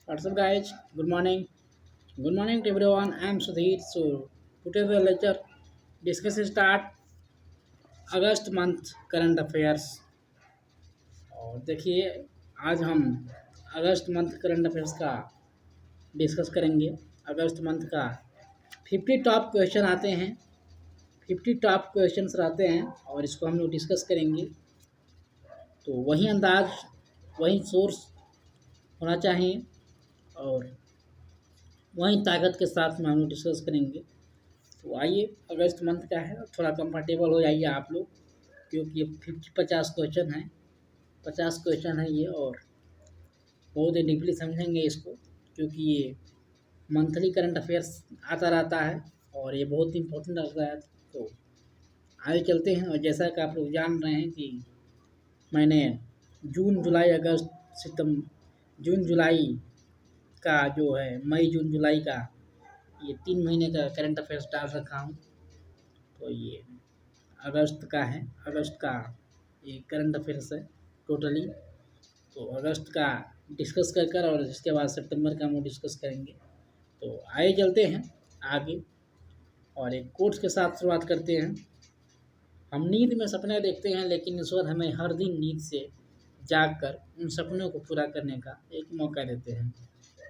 What's up, guys? Good morning. Good morning to everyone. I'm Sudhir. So today the lecture discuss start August month current affairs. और देखिए, आज हम अगस्त month current affairs का discuss करेंगे। अगस्त month का 50 top question आते हैं, 50 top questions रहते हैं और इसको हम लोग डिस्कस करेंगे। तो वही अंदाज, वही सोर्स होना चाहिए और वही ताकत के साथ में हम लोग डिस्कस करेंगे। तो आइए, अगस्त मंथ का है, थोड़ा कंफर्टेबल हो जाइए आप लोग, क्योंकि ये 50 क्वेश्चन है, 50 क्वेश्चन है ये, और बहुत ही डीपली समझेंगे इसको, क्योंकि ये मंथली करंट अफेयर्स आता रहता है और ये बहुत ही इम्पोर्टेंट रहता है। तो आगे चलते हैं। और जैसा कि आप लोग जान रहे हैं कि मैंने जून जुलाई अगस्त सितंबर जून जुलाई का जो है मई जून जुलाई का ये 3 महीने का करंट अफेयर्स डाल रखा हूँ। तो ये अगस्त का है, अगस्त का ये करंट अफेयर्स है टोटली। तो अगस्त का डिस्कस कर और इसके बाद सितंबर का हम डिस्कस करेंगे। तो आगे चलते हैं आगे और एक कोट्स के साथ शुरुआत करते हैं। हम नींद में सपने देखते हैं, लेकिन ईश्वर हमें हर दिन नींद से जागकर उन सपनों को पूरा करने का एक मौका देते हैं।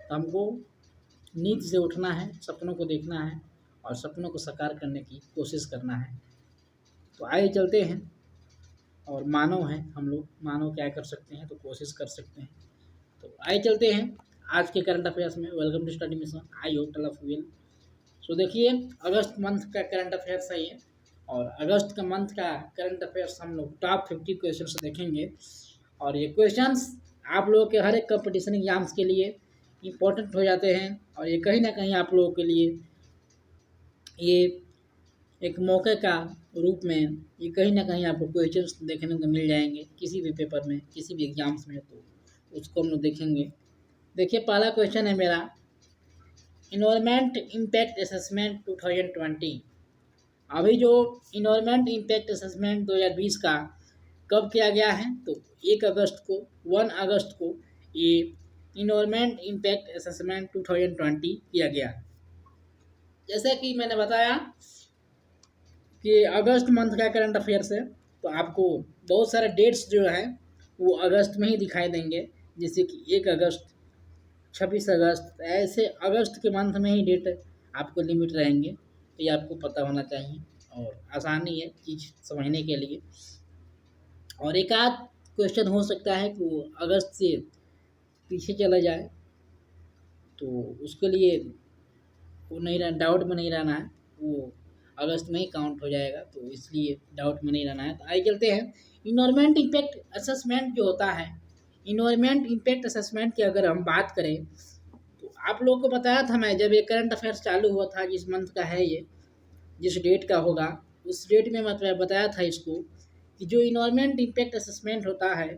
तो हमको नींद से उठना है, सपनों को देखना है और सपनों को साकार करने की कोशिश करना है। तो आगे चलते हैं। और मानव हैं हम लोग, मानव क्या कर सकते हैं, तो कोशिश कर सकते हैं। तो आगे चलते हैं आज के करंट अफेयर्स में। Welcome to study mission, I hope all of well. So देखिए, अगस्त मंथ का करंट अफेयर्स है ये, और अगस्त का मंथ का करंट अफेयर्स हम लोग टॉप 50 क्वेश्चन देखेंगे। और ये क्वेश्चंस आप लोगों के हर एक कंपटीशन एग्जाम्स के लिए इम्पोर्टेंट हो जाते हैं, और ये कहीं ना कहीं आप लोगों के लिए ये एक मौके का रूप में ये कहीं ना कहीं आपको क्वेश्चंस देखने को मिल जाएंगे किसी भी पेपर में, किसी भी एग्जाम्स में। तो उसको हम लोग देखेंगे। देखिए, पहला क्वेश्चन है मेरा, इन्वायरमेंट इम्पैक्ट असेसमेंट 2020। अभी जो इन्वायरमेंट इम्पैक्ट असेसमेंट 2020 का कब किया गया है, तो 1 अगस्त को, 1 अगस्त को ये इन्वायरमेंट इम्पैक्ट असेसमेंट 2020 किया गया। जैसा कि मैंने बताया कि अगस्त मंथ का करंट अफेयर्स है, तो आपको बहुत सारे डेट्स जो हैं वो अगस्त में ही दिखाई देंगे, जैसे कि 1 अगस्त, 26 अगस्त, ऐसे अगस्त के मंथ में ही डेट आपको लिमिट रहेंगे। तो ये आपको पता होना चाहिए और आसानी है चीज़ समझने के लिए। और एक आध क्वेश्चन हो सकता है कि वो अगस्त से पीछे चला जाए, तो उसके लिए वो नहीं रहना, डाउट में नहीं रहना है, वो अगस्त में ही काउंट हो जाएगा, तो इसलिए डाउट में नहीं रहना है। तो आगे चलते हैं। इन्वायरमेंट इम्पैक्ट असेसमेंट जो होता है, इन्वायरमेंट इम्पैक्ट असेसमेंट की अगर हम बात करें, तो आप लोगों को बताया था मैं, जब ये करंट अफेयर्स चालू हुआ था, जिस मंथ का है ये, जिस डेट का होगा उस डेट में मतलब बताया था इसको कि जो इन्वायरमेंट इम्पैक्ट असेसमेंट होता है,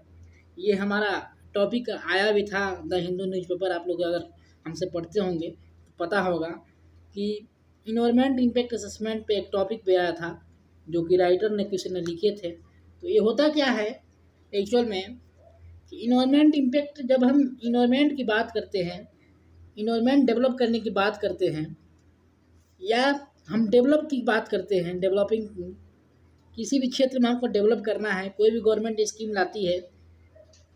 ये हमारा टॉपिक आया भी था द हिंदू न्यूज़पेपर। आप लोग अगर हमसे पढ़ते होंगे तो पता होगा कि इन्वायरमेंट इम्पैक्ट असेसमेंट पे एक टॉपिक पे आया था, जो कि राइटर ने किसी ने लिखे थे। तो ये होता क्या है एक्चुअल में कि इन्वायरमेंट इम्पैक्ट, जब हम इन्वायरमेंट की बात करते हैं, इन्वायरमेंट डेवलप करने की बात करते हैं, या हम डेवलप की बात करते हैं, डेवलपिंग, किसी भी क्षेत्र में हमको डेवलप करना है, कोई भी गवर्नमेंट स्कीम लाती है,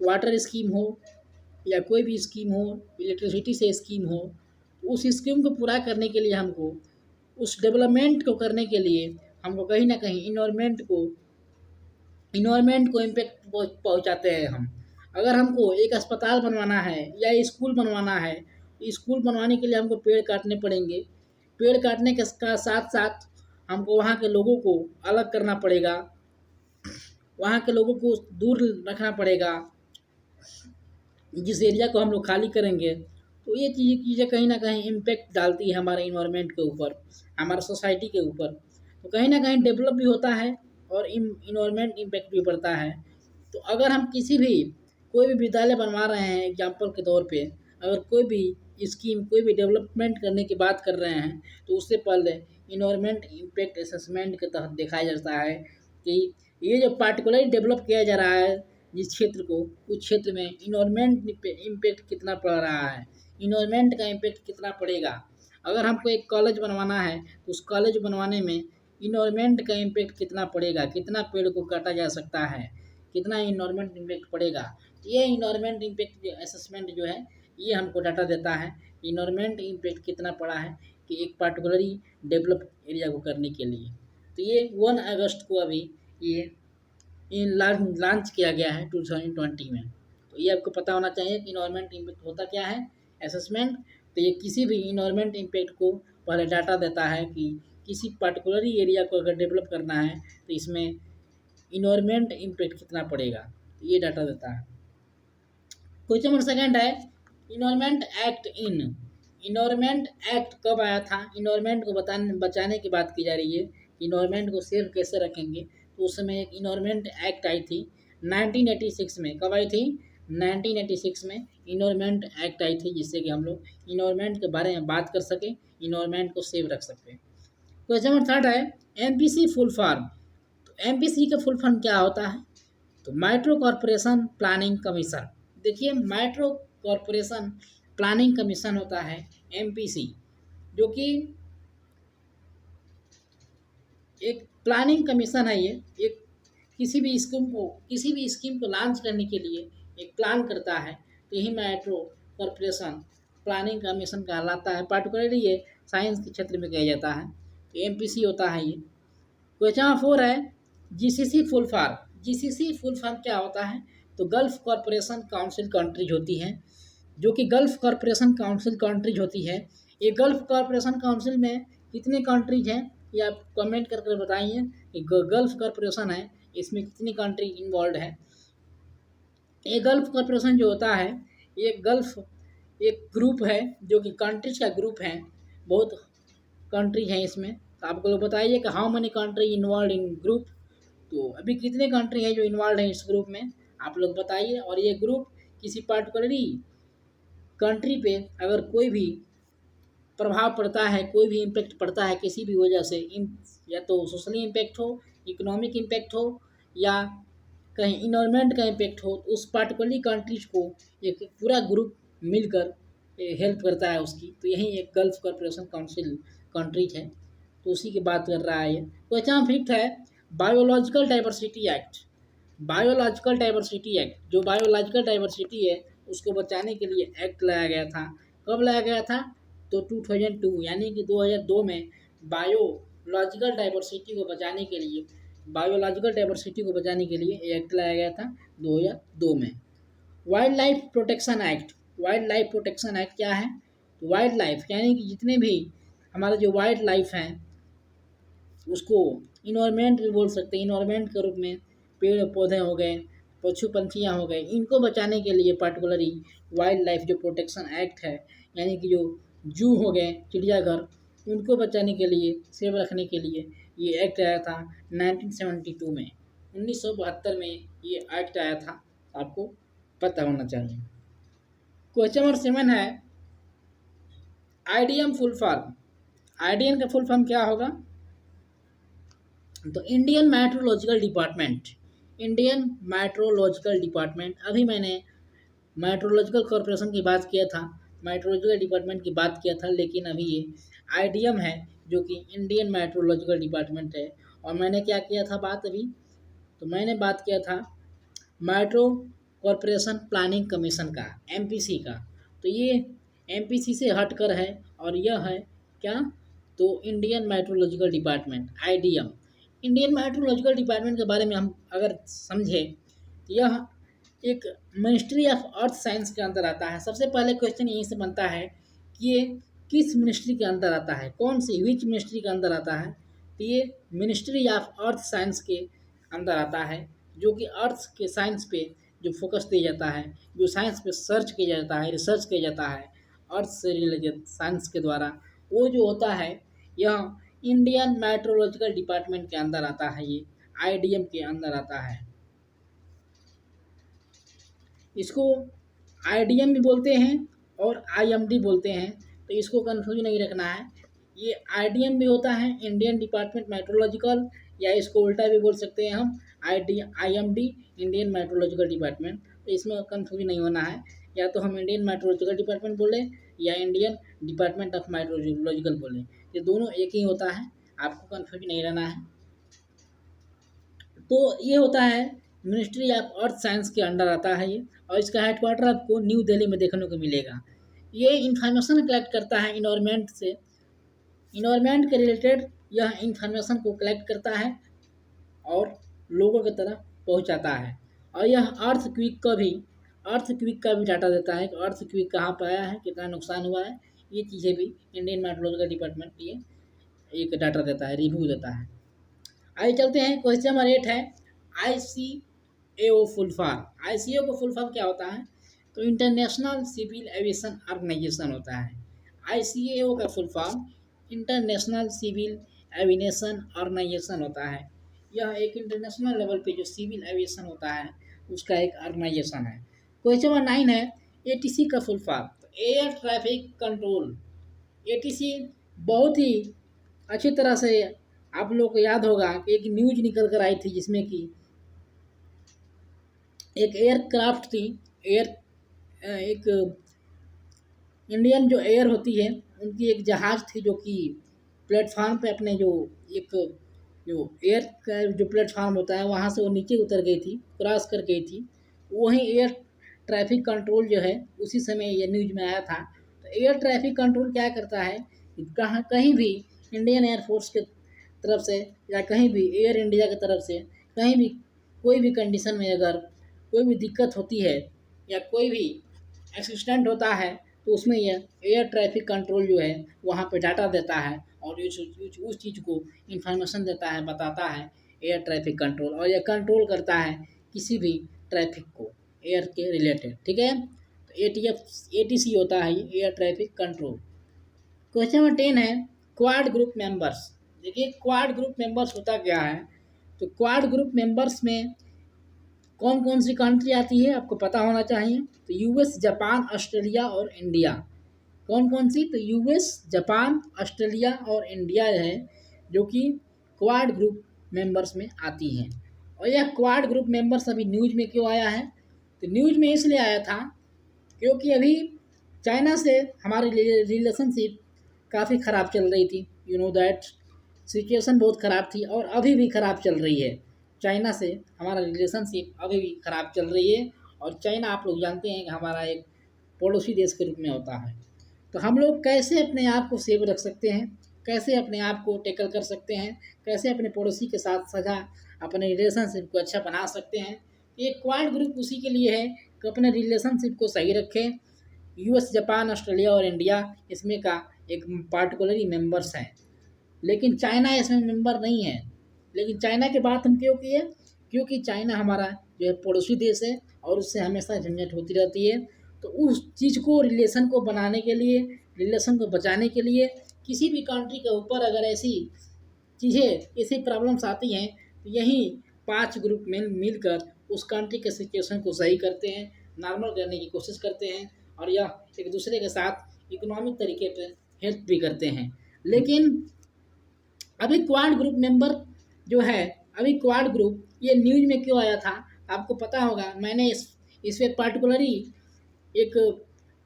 वाटर स्कीम हो या कोई भी स्कीम हो, इलेक्ट्रिसिटी से स्कीम हो, उस स्कीम को पूरा करने के लिए हमको, उस डेवलपमेंट को करने के लिए हमको कहीं ना कहीं इन्वायरमेंट को इम्पैक्ट पहुंचाते हैं हम। अगर हमको एक अस्पताल बनवाना है या स्कूल बनवाना है, स्कूल बनवाने के लिए हमको पेड़ काटने पड़ेंगे, पेड़ काटने के साथ साथ हमको वहाँ के लोगों को अलग करना पड़ेगा, वहाँ के लोगों को दूर रखना पड़ेगा, जिस एरिया को हम लोग खाली करेंगे। तो ये चीज़ें कहीं ना कहीं इम्पैक्ट डालती है हमारे इन्वायरमेंट के ऊपर, हमारे सोसाइटी के ऊपर। तो कहीं ना कहीं डेवलप भी होता है और इन्वायरमेंट इम्पैक्ट भी पड़ता है। तो अगर हम किसी भी कोई भी विद्यालय बनवा रहे हैं एग्जाम्पल के तौर पे, अगर कोई भी स्कीम, कोई भी डेवलपमेंट करने की बात कर रहे हैं, तो उससे पहले इन्वायरमेंट इम्पैक्ट असेसमेंट के तहत देखा जाता है कि ये जो पार्टिकुलरली डेवलप किया जा रहा है, जिस क्षेत्र को, उस क्षेत्र में इन्वायरमेंट इम्पैक्ट कितना पड़ रहा है, इन्वायरमेंट का इम्पैक्ट कितना पड़ेगा। अगर हमको एक कॉलेज बनवाना है तो उस कॉलेज बनवाने में इन्वायरमेंट का इम्पैक्ट कितना पड़ेगा, कितना पेड़ को काटा जा सकता है, कितना इन्वायरमेंट इम्पैक्ट पड़ेगा। ये इन्वायरमेंट इम्पैक्ट असेसमेंट जो है ये हमको डाटा देता है इन्वायरमेंट इम्पैक्ट कितना पड़ा है कि एक पार्टिकुलरली डेवलप एरिया को करने के लिए। तो ये 1 अगस्त को अभी ये लॉन्च किया गया है 2020 में। तो ये आपको पता होना चाहिए कि इन्वायरमेंट इम्पैक्ट होता क्या है, असेसमेंट। तो ये किसी भी इन्वायरमेंट इम्पैक्ट को पहले डाटा देता है कि किसी पर्टिकुलर एरिया को अगर डेवलप करना है तो इसमें इन्वायरमेंट इम्पैक्ट कितना पड़ेगा, तो ये डाटा देता है। क्वेश्चन नंबर सेकंड है environment act in. Environment act कब आया था, इन्वायरमेंट को बचाने की बात की जा रही है, इन्वायरमेंट को सेव कैसे रखेंगे। तो उस समय एक इन्वायरमेंट एक्ट आई थी 1986 में। कब आई थी, 1986 में इन्वायरमेंट एक्ट आई थी, जिससे कि हम लोग इन्वायरमेंट के बारे में बात कर सकें, इन्वायरमेंट को सेव रख सकें। क्वेश्चन नंबर थर्ड है एमपीसी फुल फॉर्म। तो एमपीसी का फुल फॉर्म क्या होता है, तो मेट्रो कॉरपोरेशन प्लानिंग कमीशन। देखिए मेट्रो कॉरपोरेशन प्लानिंग कमीशन होता है एमपीसी, जो कि एक प्लानिंग कमीशन है। ये एक किसी भी स्कीम को लॉन्च करने के लिए एक प्लान करता है, तो यही मेट्रो कॉरपोरेशन प्लानिंग कमीशन कहलाता है। पार्टिकुलरली ये साइंस के क्षेत्र में किया जाता है, तो एमपीसी होता है ये। क्वेश्चन 4 है GCC full form. GCC full form क्या होता है, तो गल्फ कॉरपोरेशन काउंसिल कंट्रीज होती हैं, जो कि गल्फ कॉरपोरेशन काउंसिल कंट्रीज होती है। ये गल्फ कॉरपोरेशन काउंसिल में कितने कंट्रीज हैं, ये आप कमेंट करके बताइए कि गल्फ कॉरपोरेशन है इसमें कितनी कंट्री इन्वॉल्व है। ये गल्फ कॉरपोरेशन जो होता है ये गल्फ एक ग्रुप है, जो कि कंट्रीज का ग्रुप है, बहुत कंट्रीज हैं इसमें। तो आपको लोग बताइए कि how many country involve in group. तो अभी कितने कंट्री हैं जो इन्वॉल्व हैं इस ग्रुप में, आप लोग बताइए। और ये ग्रुप किसी पार्टिकुलरली कंट्री पे अगर कोई भी प्रभाव पड़ता है, कोई भी इम्पैक्ट पड़ता है किसी भी वजह से, या तो सोशली इम्पैक्ट हो, इकोनॉमिक इम्पैक्ट हो, या कहीं इन्वायरमेंट का इम्पैक्ट हो, तो उस पार्टिकुलरली कंट्रीज को एक पूरा ग्रुप मिलकर हेल्प करता है उसकी। तो यही एक गल्फ कॉरपोरेशन काउंसिल कंट्रीज है, तो उसी की बात कर रहा है ये। क्वेश्चन 5 है biological diversity act. Biological diversity act, जो बायोलॉजिकल डाइवर्सिटी है उसको बचाने के लिए एक्ट लाया गया था। कब लाया गया था, तो 2002 यानी कि 2002 में बायोलॉजिकल डाइवर्सिटी को बचाने के लिए, बायोलॉजिकल डाइवर्सिटी को बचाने के लिए एक्ट लाया गया था 2002 में। Wild life protection act. Wild life protection act क्या है, तो वाइल्ड लाइफ यानी कि जितने भी हमारे जो वाइल्ड लाइफ हैं उसको इन्वायरमेंट भी बोल सकते हैं। इन्वायरमेंट के रूप में पेड़ पौधे हो गए, पशु पंछियाँ हो गए, इनको बचाने के लिए पार्टिकुलरली वाइल्ड लाइफ जो प्रोटेक्शन एक्ट है, यानी कि जो जू हो गए, चिड़ियाघर, उनको बचाने के लिए, सेव रखने के लिए ये एक्ट आया था 1972 में। 1972 में ये एक्ट आया था, आपको पता होना चाहिए। क्वेश्चन नंबर 7 है आईडीएम फुल फॉर्म। आईडीएम का फुल फॉर्म क्या होगा, तो Indian metrological department. Indian metrological department. अभी मैंने मेट्रोलॉजिकल कॉरपोरेशन की बात किया था, मेट्रोलॉजिकल डिपार्टमेंट की बात किया था, लेकिन अभी ये आईडीएम है जो कि इंडियन मेट्रोलॉजिकल डिपार्टमेंट है। और मैंने क्या किया था बात अभी, तो मैंने बात किया था मेट्रो कॉरपोरेशन प्लानिंग कमीशन का, एमपीसी का। तो ये एमपीसी से हटकर है और यह है क्या, तो Indian metrological department, IDM. Indian metrological department के बारे में हम अगर समझें तो यह एक मिनिस्ट्री ऑफ अर्थ साइंस के अंदर आता है। सबसे पहले क्वेश्चन यहीं से बनता है कि ये किस मिनिस्ट्री के अंदर आता है, कौन सी विच मिनिस्ट्री के अंदर आता है। तो ये मिनिस्ट्री ऑफ अर्थ साइंस के अंदर आता है, जो कि अर्थ के साइंस पे जो फोकस दिया जाता है, जो साइंस पे सर्च किया जाता है, रिसर्च किया जाता है अर्थ से रिलेटेड साइंस के द्वारा, वो जो होता है यह इंडियन मेट्रोलॉजिकल डिपार्टमेंट के अंदर आता है, ये आईडीएम के अंदर आता है। इसको आईडीएम भी बोलते हैं और आईएमडी बोलते हैं, तो इसको कंफ्यूज नहीं रखना है। ये आईडीएम भी होता है, इंडियन डिपार्टमेंट मेट्रोलॉजिकल, या इसको उल्टा भी बोल सकते हैं हम IMD, इंडियन मेट्रोलॉजिकल डिपार्टमेंट। तो इसमें कंफ्यूज नहीं होना है, या तो हम इंडियन मेट्रोलॉजिकल डिपार्टमेंट बोले या इंडियन डिपार्टमेंट ऑफ मेट्रोलॉजिकल बोले, ये दोनों एक ही होता है, आपको कंफ्यूज नहीं रहना है। तो ये होता है मिनिस्ट्री ऑफ अर्थ साइंस के अंडर आता है ये, और इसका हेडक्वार्टर आपको न्यू दिल्ली में देखने को मिलेगा। ये इंफॉर्मेशन कलेक्ट करता है इन्वायरमेंट से, इन्वायरमेंट के रिलेटेड यह इंफॉर्मेशन को कलेक्ट करता है और लोगों की तरफ पहुंचाता है। और यह अर्थ क्विक का भी डाटा देता है कि अर्थ क्विक कहाँ पर आया है, कितना नुकसान हुआ है, ये चीज़ें भी इंडियन मेट्रोलॉजिकल डिपार्टमेंट ये एक डाटा देता है, रिव्यू देता है। आइए चलते हैं, क्वेश्चन नंबर 8 है ICAO फुल फॉर्म। ICAO का फुल फॉर्म क्या होता है? तो इंटरनेशनल सिविल एविएशन ऑर्गेनाइजेशन होता है। ICAO का full form international civil aviation organisation होता है। यह एक इंटरनेशनल लेवल पे जो सिविल एविएशन होता है उसका एक ऑर्गेनाइजेशन है। क्वेश्चन नंबर 9 है ATC का फुल फॉर्म। तो एयर ट्रैफिक कंट्रोल, ATC बहुत ही अच्छी तरह से आप लोग को याद होगा कि एक न्यूज निकल कर आई थी जिसमें कि एक एयरक्राफ्ट थी, एक इंडियन जो एयर होती है उनकी एक जहाज़ थी जो कि प्लेटफार्म पे अपने जो एक जो एयर का जो प्लेटफार्म होता है वहाँ से वो नीचे उतर गई थी, क्रॉस कर गई थी। वहीं एयर ट्रैफिक कंट्रोल जो है उसी समय ये न्यूज में आया था। तो एयर ट्रैफिक कंट्रोल क्या करता है, कहाँ कहीं भी इंडियन एयरफोर्स के तरफ से या कहीं भी एयर इंडिया की तरफ से कहीं भी कोई भी कंडीशन में अगर कोई भी दिक्कत होती है या कोई भी एक्सीडेंट होता है तो उसमें यह एयर ट्रैफिक कंट्रोल जो है वहाँ पे डाटा देता है और उस चीज़ को इंफॉर्मेशन देता है, बताता है एयर ट्रैफिक कंट्रोल, और यह कंट्रोल करता है किसी भी ट्रैफिक को एयर के रिलेटेड। ठीक है, तो ATC होता है ये air traffic control. Question number 10 है क्वाड ग्रुप मेंबर्स। देखिए क्वाड ग्रुप मेंबर्स होता क्या है? तो क्वाड ग्रुप मेंबर्स में कौन कौन सी कंट्री आती है आपको पता होना चाहिए। तो US, जापान, ऑस्ट्रेलिया और इंडिया। कौन कौन सी? तो US, जापान, ऑस्ट्रेलिया और इंडिया है जो कि क्वाड ग्रुप मेंबर्स में आती हैं। और यह क्वाड ग्रुप मेंबर्स अभी न्यूज में क्यों आया है? तो न्यूज में इसलिए आया था क्योंकि अभी चाइना से हमारी रिलेशनशिप काफ़ी ख़राब चल रही थी। यू नो दैट सिचुएशन बहुत ख़राब थी और अभी भी ख़राब चल रही है। चाइना से हमारा रिलेशनशिप अभी भी ख़राब चल रही है, और चाइना आप लोग जानते हैं कि हमारा एक पड़ोसी देश के रूप में होता है। तो हम लोग कैसे अपने आप को सेव रख सकते हैं, कैसे अपने आप को टैकल कर सकते हैं, कैसे अपने पड़ोसी के साथ सजा अपने रिलेशनशिप को अच्छा बना सकते हैं। ये क्वाड ग्रुप उसी के लिए है कि अपने रिलेशनशिप को सही रखें। US, जापान, ऑस्ट्रेलिया और इंडिया इसमें का एक पार्टिकुलरली मेंबर्स हैं, लेकिन चाइना इसमें मेंबर नहीं है। लेकिन चाइना की बात हम क्यों किए? क्योंकि चाइना हमारा जो है पड़ोसी देश है और उससे हमेशा झंझट होती रहती है। तो उस चीज़ को, रिलेशन को बनाने के लिए, रिलेशन को बचाने के लिए किसी भी कंट्री के ऊपर अगर ऐसी चीज़ें, ऐसी प्रॉब्लम्स आती हैं तो यही 5 ग्रुप में मिलकर उस कंट्री के सिचुएशन को सही करते हैं, नॉर्मल करने की कोशिश करते हैं, और यह एक दूसरे के साथ इकोनॉमिक तरीके पर हेल्प भी करते हैं। लेकिन अभी क्वाड ग्रुप मेंबर जो है, अभी क्वाड ग्रुप ये न्यूज में क्यों आया था आपको पता होगा। मैंने इस पे पार्टिकुलरली एक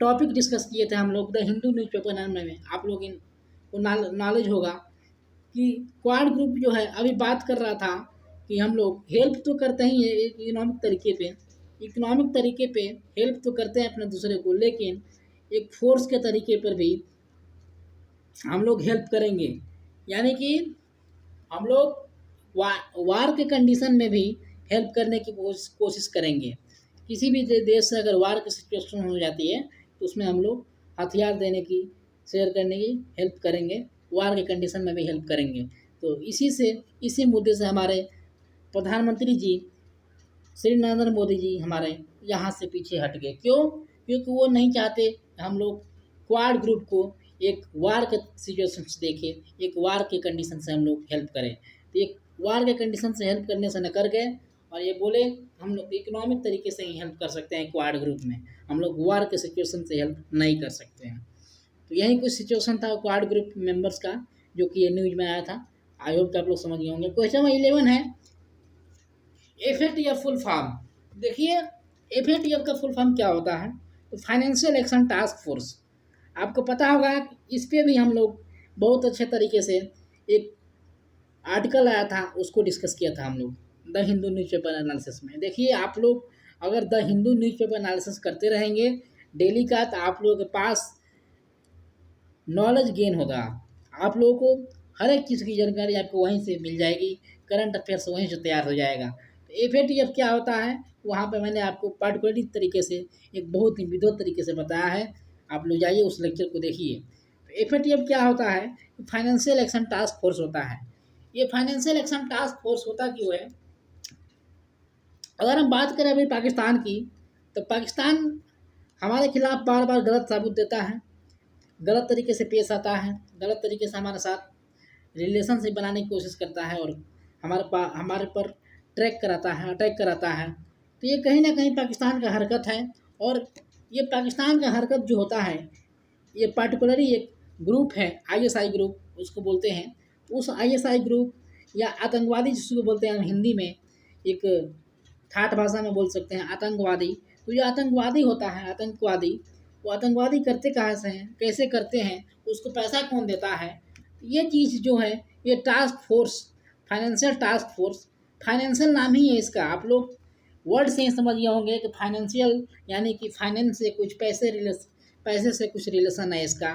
टॉपिक डिस्कस किए थे हम लोग द हिंदू न्यूज़पेपर नाम में, आप लोग इनको नॉलेज होगा कि क्वाड ग्रुप जो है अभी बात कर रहा था कि हम लोग हेल्प तो करते ही हैं इकोनॉमिक तरीके पे हेल्प तो करते हैं अपने दूसरे को, लेकिन एक फोर्स के तरीके पर भी हम लोग हेल्प करेंगे। यानी कि हम लोग वार के कंडीशन में भी हेल्प करने की कोशिश करेंगे। किसी भी देश से अगर वार की सिचुएशन हो जाती है तो उसमें हम लोग हथियार देने की, शेयर करने की हेल्प करेंगे, वार के कंडीशन में भी हेल्प करेंगे। तो इसी मुद्दे से हमारे प्रधानमंत्री जी श्री नरेंद्र मोदी जी हमारे यहाँ से पीछे हट गए। क्यों? क्योंकि वो नहीं चाहते हम लोग क्वाड ग्रुप को एक वार के सिचुएशन से देखें, एक वार के कंडीशन से हम लोग हेल्प करें। तो एक वार के कंडीशन से हेल्प करने से न कर गए और ये बोले हम लोग इकोनॉमिक तरीके से ही हेल्प कर सकते हैं। क्वाड ग्रुप में हम लोग वार के सिचुएशन से हेल्प नहीं कर सकते हैं। तो यही कुछ सिचुएशन था क्वाड ग्रुप मेंबर्स का जो कि ये न्यूज में आया था। आई होप कि आप लोग समझ गए होंगे। क्वेश्चन नंबर 11 है एफ फुल फॉर्म देखिए, एफ का फुल फॉर्म क्या होता है? तो फाइनेंशियल एक्शन टास्क फोर्स। आपको पता होगा इस पे भी हम लोग बहुत अच्छे तरीके से एक आर्टिकल आया था, उसको डिस्कस किया था हम लोग द हिंदू न्यूज़पेपर एनालिसिस में। देखिए आप लोग अगर द हिंदू न्यूज़पेपर एनालिसिस करते रहेंगे डेली का, तो आप लोगों के पास नॉलेज गेन होगा। आप लोगों को हर एक चीज़ की जानकारी आपको वहीं से मिल जाएगी, करंट अफेयर्स वहीं से तैयार हो जाएगा। तो एफ क्या होता है, वहाँ पे मैंने आपको पार्टिकुलरली तरीके से एक बहुत ही विधिवत तरीके से बताया है। आप लोग जाइए उस लेक्चर को देखिए। तो एफ क्या होता है? फाइनेंशियल एक्शन टास्क फोर्स होता है। ये फाइनेंशियल एक्शन टास्क फोर्स होता क्यों है? अगर हम बात करें अभी पाकिस्तान की, तो पाकिस्तान हमारे खिलाफ बार बार गलत साबुत देता है, गलत तरीके से पेश आता है, गलत तरीके से हमारे साथ रिलेशनशिप बनाने की कोशिश करता है और हमारे पर ट्रैक कराता है, अटैक कराता है। तो ये कहीं ना कहीं पाकिस्तान का हरकत है। और ये पाकिस्तान का हरकत जो होता है, ये पार्टिकुलरली एक ग्रुप है, आईएसआई ग्रुप उसको बोलते हैं। उस आईएसआई ग्रुप या आतंकवादी जिसको बोलते हैं हम हिंदी में, एक ठाठ भाषा में बोल सकते हैं आतंकवादी। तो जो आतंकवादी होता है, आतंकवादी, वो आतंकवादी करते कहाँ से हैं, कैसे करते हैं, उसको पैसा कौन देता है, ये चीज़ जो है, ये task force, financial task force, financial नाम ही है इसका। आप लोग वर्ड से ही समझ गए होंगे कि फाइनेंशियल यानी कि फाइनेंस से कुछ पैसे से कुछ रिलेशन है इसका।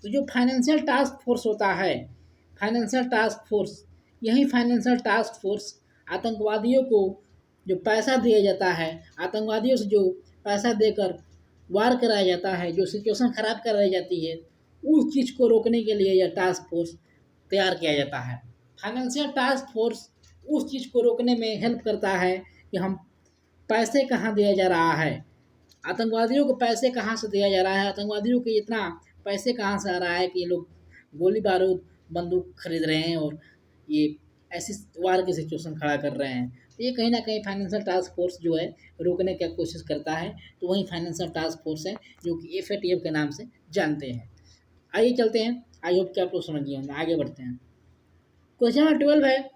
तो जो फाइनेंशियल टास्क फोर्स होता है, फाइनेंशियल टास्क फोर्स, यही फाइनेंशियल टास्क फोर्स आतंकवादियों को जो पैसा दिया जाता है, आतंकवादियों से जो पैसा देकर वार कराया जाता है, जो सिचुएशन ख़राब कराई जाती है, उस चीज़ को रोकने के लिए यह टास्क फोर्स तैयार किया जाता है। फाइनेंशियल टास्क फोर्स उस चीज़ को रोकने में हेल्प करता है कि हम पैसे कहाँ दिया जा रहा है, आतंकवादियों को पैसे कहाँ से दिया जा रहा है, आतंकवादियों को इतना पैसे कहाँ से आ रहा है कि ये लोग गोली बारूद बंदूक खरीद रहे हैं और ये ऐसी वार की सिचुएशन खड़ा कर रहे हैं। तो ये कहीं ना कहीं फाइनेंशियल टास्क फोर्स जो है रोकने की कोशिश करता है। तो वही फाइनेंशियल टास्क फोर्स है जो कि एफ के नाम से जानते हैं। आइए चलते हैं, आई होप कि आप लोग समझ गए होंगे। आगे बढ़ते हैं। क्वेश्चन नंबर 12 है,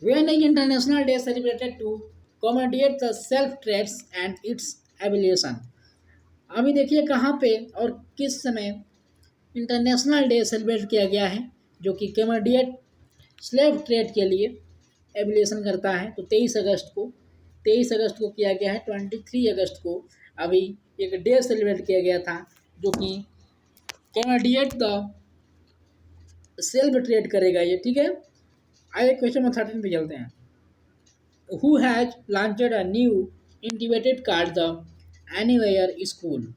when is international day celebrated to commemorate the self traits and its evolution? अभी देखिए कहाँ पे और किस समय इंटरनेशनल डे सेलिब्रेट किया गया है जो कि कमेडिएट स्लेव ट्रेड के लिए एविलेशन करता है। तो 23 अगस्त को किया गया है। 23 अगस्त को अभी एक डे सेलिब्रेट किया गया था जो कि कमेडिएट द सेल्फ ट्रेड करेगा ये, ठीक है। आइए क्वेश्चन नंबर 13 पे चलते हैं। Who has launched a new integrated card the anywhere school?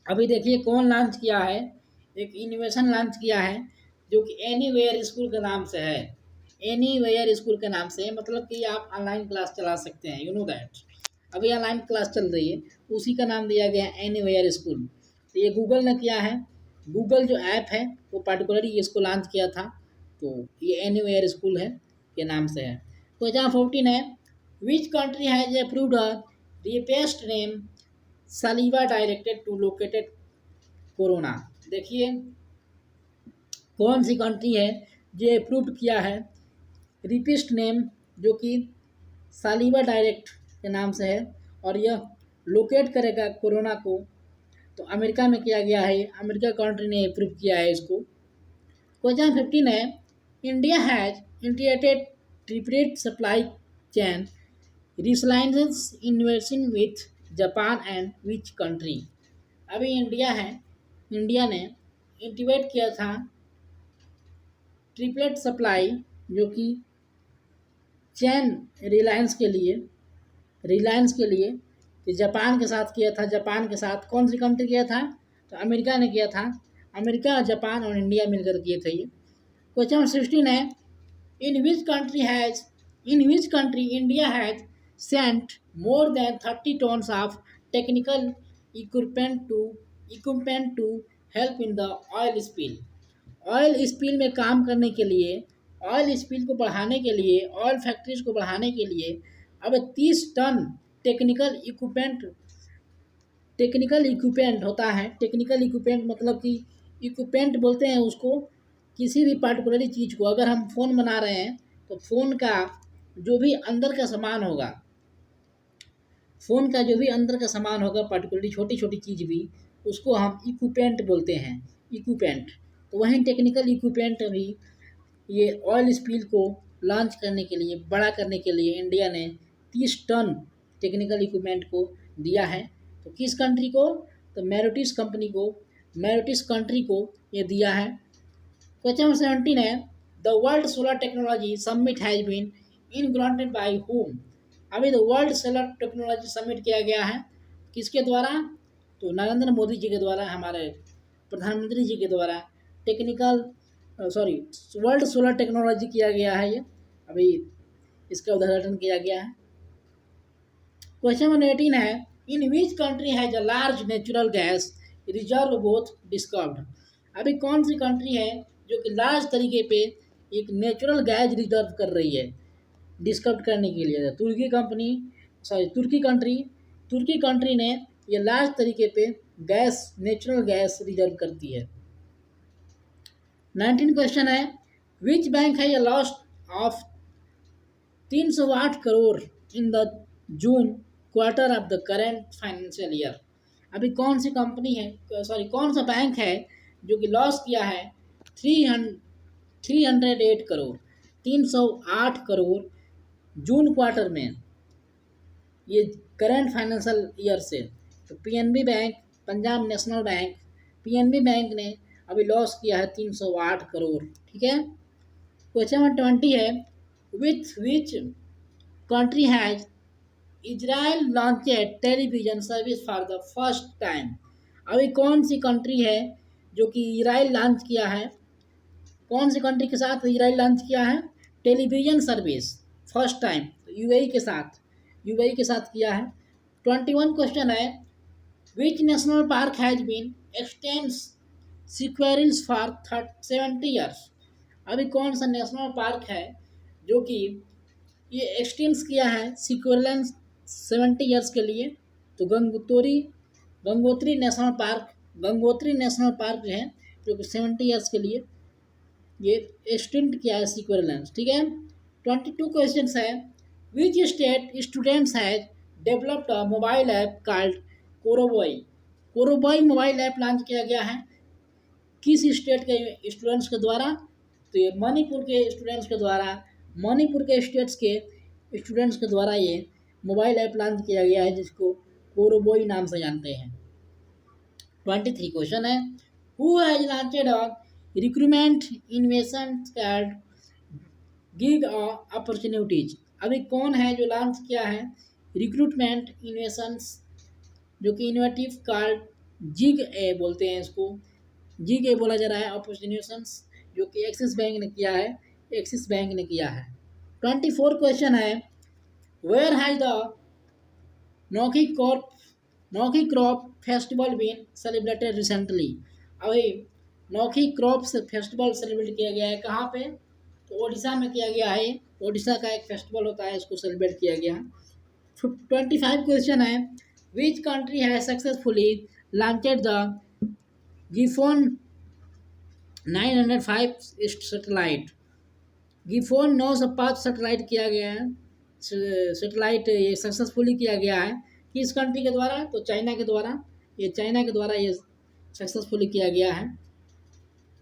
अभी देखिए कौन लॉन्च किया है, एक इनोवेशन लॉन्च किया है जो कि एनीवेयर स्कूल के नाम से है। एनीवेयर स्कूल के नाम से मतलब कि आप ऑनलाइन क्लास चला सकते हैं, यू नो दैट। अभी ऑनलाइन क्लास चल रही है, उसी का नाम दिया गया है एनीवेयर स्कूल। तो ये गूगल ने किया है, गूगल जो ऐप है वो पार्टिकुलरली इसको लॉन्च किया था। तो ये एनीवेयर स्कूल है के नाम से है। तो जहाँ 14 है, which country has approved a rapid test name saliva directed to located corona? देखिए कौन सी कंट्री है जो अप्रूव किया है रिपिस्ट नेम जो कि सालिवा डायरेक्ट के नाम से है और यह लोकेट करेगा कोरोना को? तो अमेरिका में किया गया है, अमेरिका कंट्री ने अप्रूव किया है इसको। क्वेश्चन 15 है, India has integrated tripartite supply chain resilience investing with Japan and which country? अभी इंडिया है, इंडिया ने इंटीग्रेट किया था ट्रिपलेट सप्लाई जो कि चैन रिलायंस के लिए कि जापान के साथ किया था। जापान के साथ कौन सी कंट्री किया था? तो अमेरिका ने किया था। अमेरिका, जापान और इंडिया मिलकर किए थे ये। क्वेश्चन 16 है, in which country India has sent more than 30 tons of technical equipment to help in the oil spill? Oil spill में काम करने के लिए, ऑयल स्पिल को बढ़ाने के लिए, ऑयल फैक्ट्रीज को बढ़ाने के लिए अब 30 टन टेक्निकल इक्विपमेंट होता है। टेक्निकल इक्विपमेंट मतलब कि इक्विपमेंट बोलते हैं उसको, किसी भी पार्टिकुलर चीज़ को। अगर हम फ़ोन बना रहे हैं तो फ़ोन का जो भी अंदर का सामान होगा, फ़ोन का जो भी अंदर का सामान होगा, पर्टिकुलरली छोटी छोटी चीज़ भी, उसको हम इक्विपमेंट बोलते हैं, इक्विपमेंट। तो वहीं टेक्निकल इक्विपमेंट भी ये ऑयल स्पिल को लॉन्च करने के लिए, बड़ा करने के लिए इंडिया ने 30 टन टेक्निकल इक्विपमेंट को दिया है। तो किस कंट्री को? तो मैरिटिस कंपनी को, मैरिटिस कंट्री को ये दिया है। क्वेश्चन नंबर 17 है, the world solar technology summit has been inaugurated by whom? अभी तो वर्ल्ड सोलर टेक्नोलॉजी समिट किया गया है, किसके द्वारा? तो नरेंद्र मोदी जी के द्वारा, हमारे प्रधानमंत्री जी के द्वारा technical sorry world solar technology किया गया है। ये अभी इसका उद्घाटन किया गया है। क्वेश्चन नंबर 18 है, in which country has a large natural gas reserve both discovered? अभी कौन सी कंट्री है जो कि लार्ज तरीके पे एक नेचुरल गैस रिजर्व कर रही है डिस्कवर करने के लिए? तुर्की कंट्री ने ये लार्ज तरीके पे गैस, नेचुरल गैस रिजर्व करती है। 19 क्वेश्चन है, विच बैंक है loss of 308 crore in the June quarter of the current financial year? अभी कौन सी कंपनी है, कौन सा बैंक है जो कि लॉस किया है 308 करोड़, 308 करोड़ जून क्वार्टर में, ये करंट फाइनेंशियल ईयर से? तो PNB bank, Punjab national bank, PNB bank ने अभी लॉस किया है 308 करोड़। ठीक है। क्वेश्चन नंबर 20 है, with which country has Israel launched television service for the first time? अभी कौन सी कंट्री है जो कि इजराइल लॉन्च किया है, कौन सी कंट्री के साथ इजराइल लॉन्च किया है television service first time? UAE के साथ, यूएई के साथ किया है। 21 क्वेश्चन है, which national park has been extends squirrels for 70 years? अभी कौन सा नेशनल पार्क है जो कि ये एक्सटेंड्स किया है सिक्वेरिल्स 70 ईयर्स के लिए? तो Gangotri national park, Gangotri national park जो है जो कि 70 ईयर्स के लिए ये एक्सटेंड किया है सिक्वेरिल्स। ठीक है। 22 क्वेश्चन है, which state students has developed a mobile app called Coroboy? Coroboy mobile app launch किया गया है किस स्टेट के स्टूडेंट्स के द्वारा? तो ये मणिपुर के स्टूडेंट्स के द्वारा, मणिपुर के स्टेट्स के स्टूडेंट्स के द्वारा ये मोबाइल ऐप लॉन्च किया गया है जिसको कोरोबॉय नाम से जानते हैं। 23 क्वेश्चन है, who has launched a recruitment investment card gig opportunities? अभी कौन है जो लॉन्च किया है रिक्रूटमेंट इन्वेस्टमेंट्स, जो कि इनोवेटिव कार्ड जिग ए बोलते हैं इसको, जिग ए बोला जा रहा है, अपॉर्चुनिटीज, जो कि एक्सिस बैंक ने किया है, एक्सिस बैंक ने किया है। 24 क्वेश्चन है, where has the Nuakhai crop festival been celebrated recently? अभी नौकी क्रॉप फेस्टिवल सेलिब्रेट किया गया है कहाँ पे? तो ओडिशा में किया गया है, ओडिशा का एक फेस्टिवल होता है, इसको सेलिब्रेट किया गया। 25 क्वेश्चन है, विच कंट्री है successfully launched the Gaofen 905 satellite? Gaofen 905 satellite किया गया है, सैटेलाइट ये सक्सेसफुली किया गया है किस कंट्री के द्वारा? तो चाइना के द्वारा, ये चाइना के द्वारा ये सक्सेसफुली किया गया है।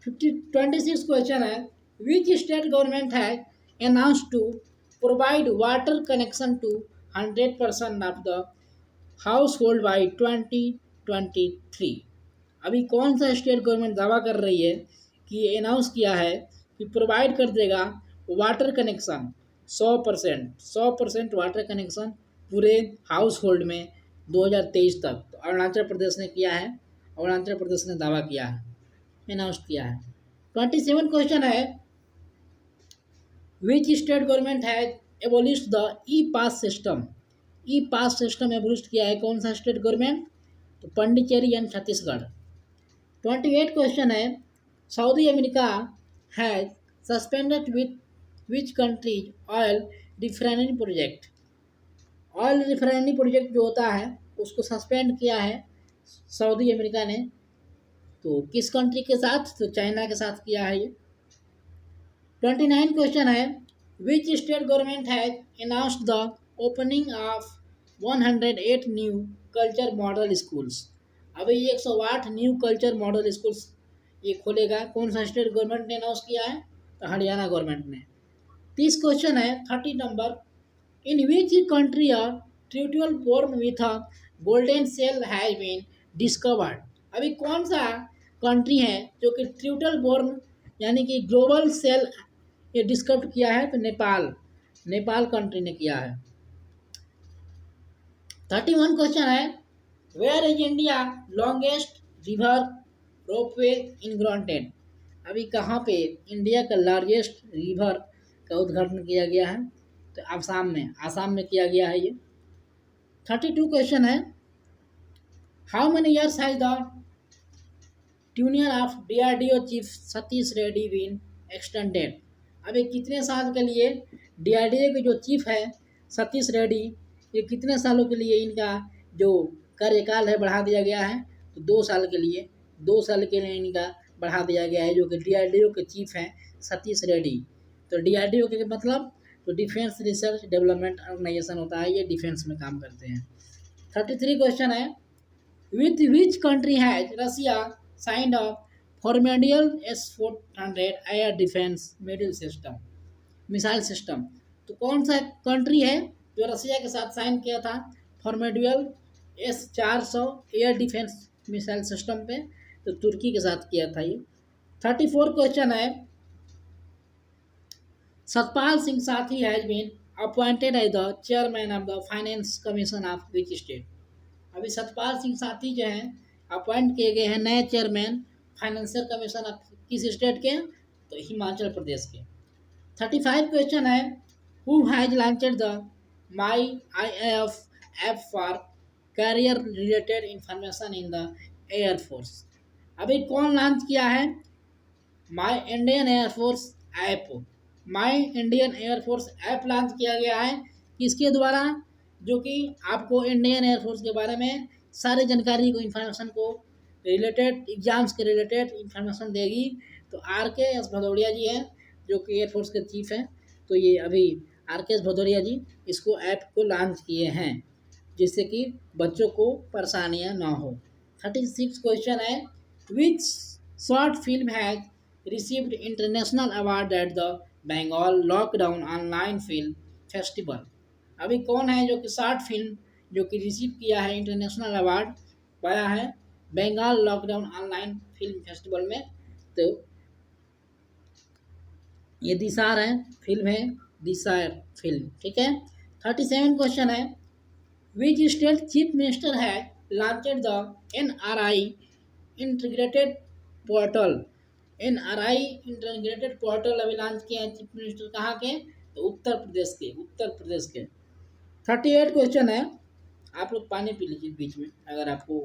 26 क्वेश्चन है, विच स्टेट गवर्नमेंट है announced to provide water connection to 100% of the household by 2023? अभी कौन सा स्टेट गवर्नमेंट दावा कर रही है कि ये अनाउंस किया है कि प्रोवाइड कर देगा वाटर कनेक्शन 100% वाटर कनेक्शन पूरे हाउस होल्ड में 2023 तक? तो अरुणाचल प्रदेश ने किया है, अरुणाचल प्रदेश ने दावा किया है, अनाउंस किया है। 27 क्वेश्चन है, which state government has एबोलिश्ड the E pass system? E pass system abolish किया है कौन सा स्टेट गवर्नमेंट? तो पंडिचेरी एंड छत्तीसगढ़। 28 क्वेश्चन है, Saudi America has suspended with which countries oil refinery project? Oil refinery project जो होता है उसको सस्पेंड किया है सऊदी अमेरिका ने, तो किस कंट्री के साथ? तो चाइना के साथ किया है ये। 29 क्वेश्चन है, Which state government has announced the opening of 108 new culture model schools? अभी 108 न्यू कल्चर मॉडल स्कूल्स ये खोलेगा। कौन सा स्टेट गवर्नमेंट ने अनाउंस किया है? तो हरियाणा गवर्नमेंट ने। 30 क्वेश्चन है, 30 number. In which country are tutorial born with a golden cell has been discovered? अभी कौन सा कंट्री है जो कि ट्यूटोरियल बोर्न यानी कि ग्लोबल सेल ये डिस्कवर किया है? तो नेपाल, नेपाल कंट्री ने किया है। 31 क्वेश्चन है, where is India longest river ropeway inaugurated? अभी कहाँ पे इंडिया का लार्जेस्ट रिवर का उद्घाटन किया गया है? तो आसाम में किया गया है ये। 32 क्वेश्चन है, how many years has the tenure of DRDO chief Satish Reddy been extended? अभी कितने साल के लिए डीआरडीओ के जो चीफ है सतीश रेड्डी, ये कितने सालों के लिए इनका जो कार्यकाल है बढ़ा दिया गया है? तो 2 साल के लिए, 2 साल के लिए इनका बढ़ा दिया गया है, जो कि डीआरडीओ के चीफ हैं सतीश रेड्डी। तो डीआरडीओ के मतलब तो डिफेंस रिसर्च डेवलपमेंट ऑर्गेनाइजेशन होता है, ये डिफेंस में काम करते हैं। 33 क्वेश्चन है, with which country has Russia signed of फॉर्मेडियल S-400 air defence missile system? तो कौन सा कंट्री है जो रसिया के साथ साइन किया था फॉर्मेडियल S-400 air defence missile system पे? तो तुर्की के साथ किया था ये। 34 क्वेश्चन है, Satpal Singh Sathi has been appointed as the chairman of the finance commission of which state? अभी सतपाल सिंह साथी जो हैं अपॉइंट किए गए हैं नए चेयरमैन फाइनेंशियल कमीशन ऑफ किस स्टेट के? तो हिमाचल प्रदेश के। 35 क्वेश्चन है, who has launched the my IAF app for career related information in the air force? अभी कौन लॉन्च किया है my Indian air force app? My Indian air force app launch किया गया है किसके द्वारा? जो कि आपको इंडियन एयरफोर्स के बारे में सारी जानकारी को, इन्फॉर्मेशन को रिलेटेड, एग्जाम्स के रिलेटेड इन्फॉर्मेशन देगी। तो RKS भदौड़िया जी हैं जो कि एयरफोर्स के चीफ हैं। तो ये अभी RKS भदौड़िया जी इसको ऐप को लॉन्च किए हैं जिससे कि बच्चों को परेशानियां ना हो। 36 क्वेश्चन है, which short film has received international award at the Bengal lockdown online film festival? अभी कौन है जो कि शॉर्ट फिल्म जो कि रिसीव किया है इंटरनेशनल अवार्ड पाया है Bengal lockdown online film festival में? तो ये दिशार है, फिल्म है दिशार फिल्म, ठीक है। 37 क्वेश्चन है, विच स्टेट चीफ मिनिस्टर है launched the NRI integrated portal? NRI integrated portal अभी लॉन्च किया है चीफ मिनिस्टर कहाँ के? तो उत्तर प्रदेश के। 38 क्वेश्चन है, आप लोग पानी पी लीजिए बीच में अगर आपको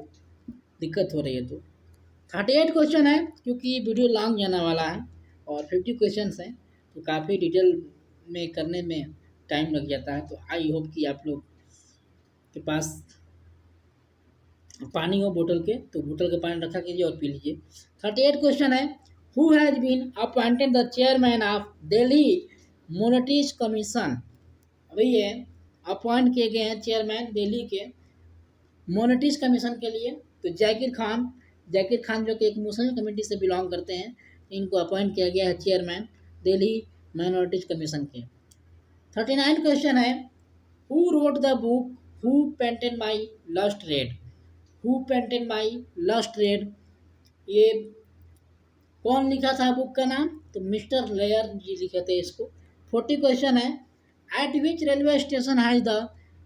दिक्कत हो रही है तो। 38 क्वेश्चन है, क्योंकि वीडियो लॉन्ग जाने वाला है और 50 क्वेश्चन हैं तो काफ़ी डिटेल में करने में टाइम लग जाता है। तो आई होप कि आप लोग के पास पानी हो बोतल के, तो बोतल के पानी रखा कीजिए और पी लीजिए। 38 क्वेश्चन है, who has been appointed the chairman of Delhi minorities commission? अभी ये अपॉइंट किए गए हैं चेयरमैन दिल्ली के मॉनिटरीज कमीशन के लिए। तो जाकिर खान जो कि एक मुस्लिम कमेटी से बिलोंग करते हैं, इनको अपॉइंट किया गया है चेयरमैन दिल्ली माइनॉरिटीज कमीशन के। 39 क्वेश्चन है, who wrote the book who painted my lust red? Who painted my lust red, ये कौन लिखा था बुक का नाम? तो मिस्टर लेयर जी लिखे थे इसको। 40 क्वेश्चन है, at which railway station has the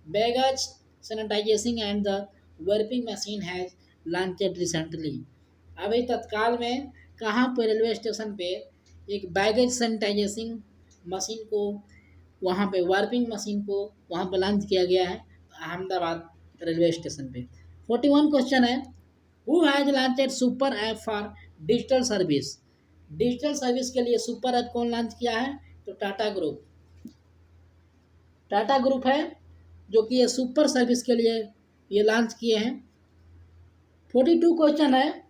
baggage sanitization and the wrapping machine has launched recently? अभी तत्काल में कहाँ पर रेलवे स्टेशन पे एक बैगेज सैनिटाइजेशन मशीन को, वहाँ पे वार्पिंग मशीन को वहाँ पे लॉन्च किया गया है अहमदाबाद रेलवे स्टेशन पे। 41 क्वेश्चन है, who has launched super app for digital service? Digital service के लिए सुपर ऐप कौन लॉन्च किया है? तो टाटा ग्रुप है जो कि ये सुपर सर्विस के लिए ये लॉन्च किए हैं। 42 क्वेश्चन है,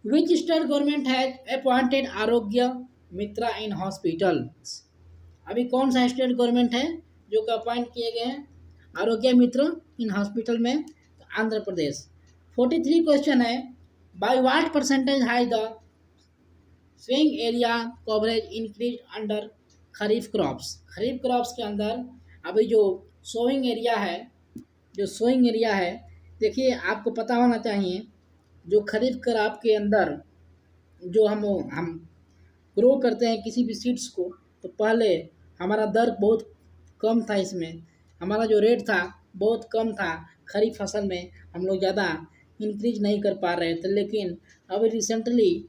which state government has appointed आरोग्य मित्रा इन हॉस्पिटल्स। अभी कौन सा स्टेट गवर्नमेंट है जो कि अपॉइंट किए गए हैं आरोग्य मित्र इन हॉस्पिटल में? तो आंध्र प्रदेश। 43 क्वेश्चन है, by what percentage high the swing area coverage increase under kharif crops? Kharif crops के अंदर अभी जो सोइंग एरिया है, जो सोइंग एरिया है, देखिए आपको पता होना चाहिए जो खरीफ क्रॉप के अंदर जो हम ग्रो करते हैं किसी भी सीड्स को, तो पहले हमारा दर बहुत कम था, इसमें हमारा जो रेट था बहुत कम था। खरीफ फसल में हम लोग ज़्यादा इंक्रीज नहीं कर पा रहे थे, लेकिन अभी रिसेंटली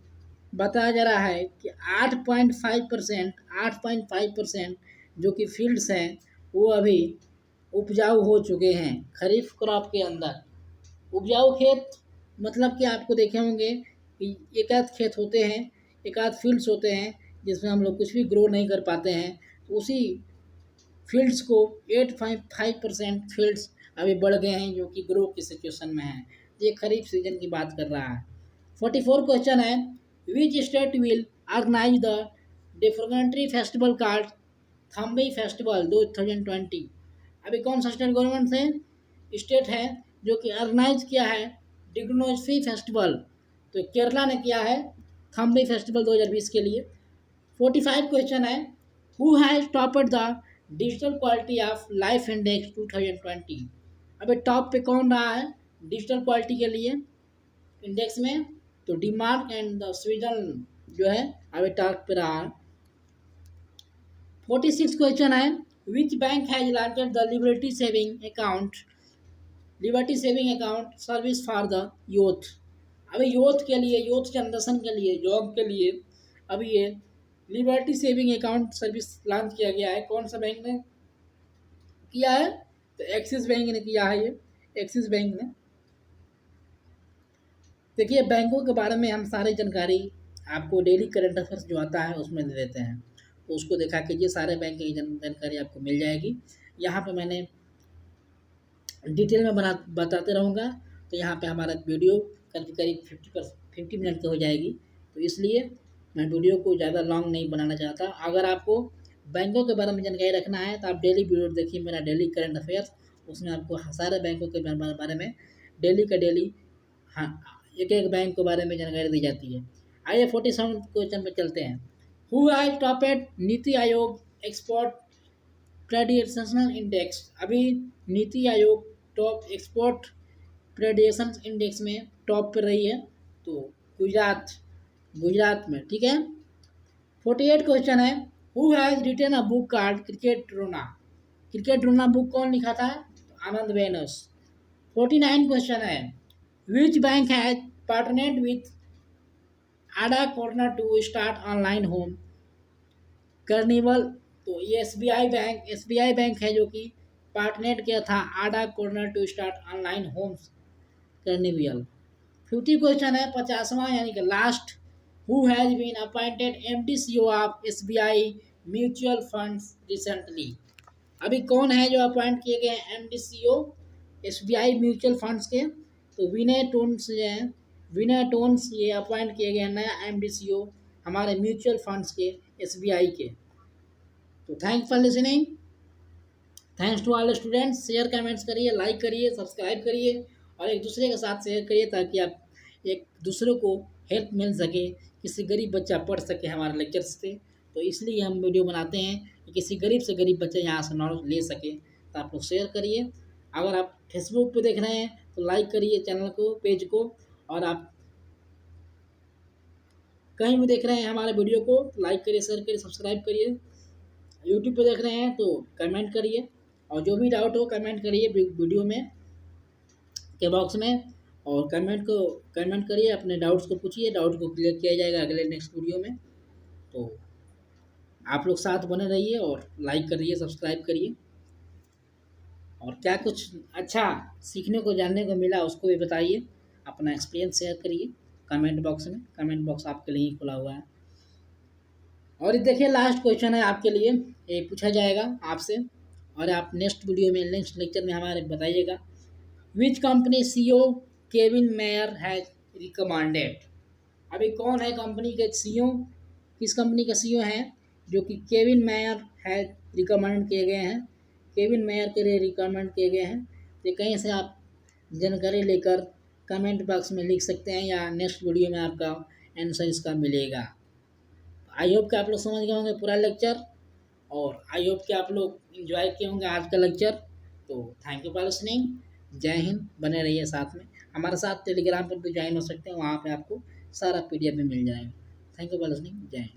बताया जा रहा है कि 8.5% जो कि फील्ड्स हैं वो अभी उपजाऊ हो चुके हैं खरीफ क्रॉप के अंदर। उपजाऊ खेत मतलब कि आपको देखे होंगे कि एक आध खेत होते हैं, एक आध फील्ड्स होते हैं जिसमें हम लोग कुछ भी ग्रो नहीं कर पाते हैं, तो उसी फील्ड्स को 8.5% फील्ड्स अभी बढ़ गए हैं जो कि ग्रो की सिचुएशन में है। ये खरीफ सीजन की बात कर रहा है। 44 क्वेश्चन है, which state will organise the डिफरेंट्री फेस्टिवल कार्ड थम्बी फेस्टिवल 2020? अभी कौन सा स्टेट गवर्नमेंट से स्टेट है जो कि ऑर्गेनाइज किया है डिग्नोस्फी फेस्टिवल? तो केरला ने किया है थम्बी फेस्टिवल 2020 के लिए। 45 क्वेश्चन है, who has topped the digital quality of life index 2020? अभी टॉप पे कौन रहा है डिजिटल क्वालिटी के लिए इंडेक्स में? तो डेनमार्क एंड द स्वीडन जो है अभी टॉप पे रहा है। 46 क्वेश्चन है, which bank has launched the liberty saving account service for the youth? अभी यूथ के लिए, यूथ जनरेशन के लिए, जॉब के लिए अभी ये liberty saving account service launch किया गया है। कौन सा बैंक ने किया है? तो एक्सिस बैंक ने किया है। ये एक्सिस बैंक ने। देखिए बैंकों के बारे में हम सारी जानकारी आपको डेली करंट अफेयर्स जो आता है उसमें दे देते हैं, तो उसको देखा कीजिए, सारे बैंक की जानकारी आपको मिल जाएगी। यहाँ पे मैंने डिटेल में बताते रहूँगा, तो यहाँ पे हमारा वीडियो करीब 50 मिनट की हो जाएगी, तो इसलिए मैं वीडियो को ज़्यादा लॉन्ग नहीं बनाना चाहता। अगर आपको बैंकों के बारे में जानकारी रखना है तो आप डेली वीडियो देखिए मेरा डेली करंट अफेयर्स, उसमें आपको सारे बैंकों के बारे में डेली का डेली, हाँ, एक एक बैंक के बारे में जानकारी दी जाती है। आइए 47 क्वेश्चन पे चलते हैं। Who has टॉपेड NITI Aayog export traditional index? अभी NITI Aayog top export tradition index में टॉप पर रही है, तो गुजरात में, ठीक है। 48 क्वेश्चन है, who has written a book called cricket Drona book कौन लिखा था? आनंद वेनस। 49 क्वेश्चन है, which bank has partnered with आडा corner to start online home carnival? तो ये एसबीआई बैंक है जो कि पार्टनर किया था आडा corner to start online homes carnival. 50 question है, 50वां यानी कि last, who has been appointed MD CEO of SBI mutual funds recently? अभी कौन है जो अपॉइंट किए गए हैं एमडीसीओ एसबीआई म्यूचुअल फंड्स के? तो विनय टोन्स ये अपॉइंट किए गए नया एमडीसीओ हमारे म्यूचुअल फंड्स के एसबीआई के। तो thanks for listening, thanks to all students. Share comments करिए, लाइक करिए, सब्सक्राइब करिए और एक दूसरे के साथ शेयर करिए ताकि आप एक दूसरे को हेल्प मिल सके, किसी गरीब बच्चा पढ़ सके हमारे लेक्चर्स से। तो इसलिए हम वीडियो बनाते हैं कि किसी गरीब से गरीब बच्चा यहाँ से नॉलेज ले सके। तो आप लोग शेयर करिए। अगर आप फेसबुक पे देख रहे हैं तो लाइक करिए चैनल को, पेज को, और आप कहीं भी देख रहे हैं हमारे वीडियो को लाइक करिए, शेयर करिए, सब्सक्राइब करिए। यूट्यूब पे देख रहे हैं तो कमेंट करिए, और जो भी डाउट हो कमेंट करिए वीडियो में के बॉक्स में, और कमेंट करिए, अपने डाउट्स को पूछिए, डाउट को क्लियर किया जाएगा अगले नेक्स्ट वीडियो में। तो आप लोग साथ बने रहिए और लाइक करिए, सब्सक्राइब करिए, और क्या कुछ अच्छा सीखने को जानने को मिला उसको भी बताइए, अपना एक्सपीरियंस शेयर करिए कमेंट बॉक्स में। कमेंट बॉक्स आपके लिए ही खुला हुआ है। और देखिए लास्ट क्वेश्चन है आपके लिए, ये पूछा जाएगा आपसे, और आप नेक्स्ट वीडियो में, नेक्स्ट लेक्चर में हमारे बताइएगा। Which company CEO Kevin mayor has recommended? अभी कौन है कंपनी के सीईओ किस कंपनी का सीईओ हैं, जो कि केविन मेयर है, रिकमेंड किए गए हैं, केविन मेयर के लिए रिकमेंड किए गए हैं। तो कहीं से आप जानकारी लेकर कमेंट बॉक्स में लिख सकते हैं या नेक्स्ट वीडियो में आपका आंसर इसका मिलेगा। आई होप कि आप लोग समझ गए होंगे पूरा लेक्चर, और आई होप कि आप लोग इंजॉय किए होंगे आज का लेक्चर। तो थैंक यू फॉर लिसनिंग। जय हिंद। बने रहिए साथ में, हमारे साथ टेलीग्राम पर भी ज्वाइन हो सकते हैं, वहाँ पे आपको सारा PDF भी मिल जाएगा। Thank you for listening. जय हिंद।